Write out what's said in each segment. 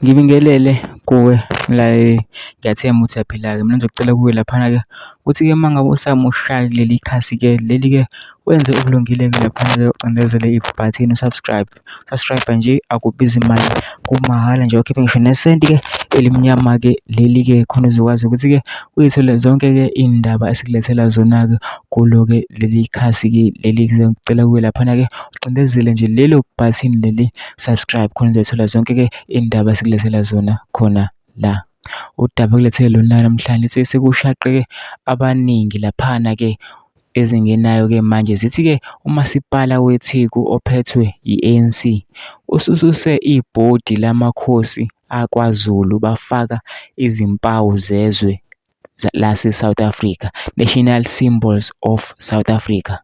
Ngibingelele kuwe la ngiyathemba ukuthi uyaphila-ke. Mina ngizocela kuwe laphana-ke ukuthi-ke uma ngabe usamusha leli khasi-ke leli-ke wenze okulungile-ke laphana-ke ucindezele ibhathini usubscribe nje akubizi imali kumahhala nje ukhiphe ngisho nesenti-ke elimnyama-ke leli-ke khona uzokwazi ukuthi-ke uyithole zonke-ke iy'ndaba esikulethela zona-ke kulo-ke leli khasi-ke leli ngicela kuwe laphana-ke ucindezele nje lelo bhathini leli subscribe khona uzothola zonke-ke iy'ndaba esikulethela zona khona la. Udaba kulethele lona namhlanje sekushaqe-ke abaningi laphana-ke ezingenayo-ke manje zithi-ke umasipala weTheku ophethwe i-ANC usususe ibhodi lamakhosi akwaZulu bafaka izimpawu zezwe lase-South Africa, national symbols of South Africa.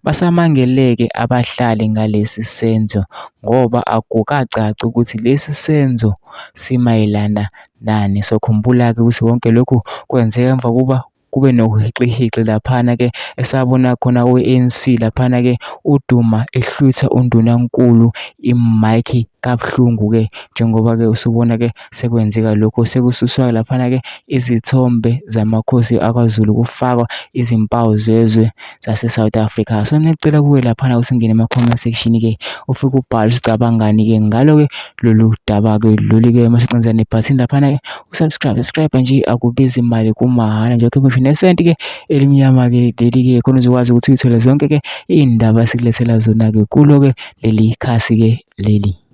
Basamangele-ke abahlali ngalesi senzo ngoba akukacaci ukuthi lesi senzo simayelana nani. Sokhumbula-ke ukuthi konke lokhu kwenzeka emva kokuba kube nokuhixihixi laphana-ke esabona khona we-ANC laphana-ke uDuma ehlwitha undunankulu i-Mike kabuhlungu-ke njengoba-ke usubona-ke sekwenzeka lokho sekususwa laphana-ke izithombe zamakhosi akwaZulu kufakwa izimpawu zezwe zase-South Africa. So mina ngicela kuwe laphana ukuthi ungene ema-comment section-ke ufike ubhale usicabangani-ke ngalo-ke lolu daba-ke lolu-ke masicindezela nebhathini laphana-ke subscribe nje akubizi imali kumahhala nje ukhiphe ngisho nesenti-ke elimnyama-ke leli-ke khona uzokwazi ukuthi uyithole zonke-ke iy'ndaba esikulethela zona-ke kulo-ke leli khasi-ke leli.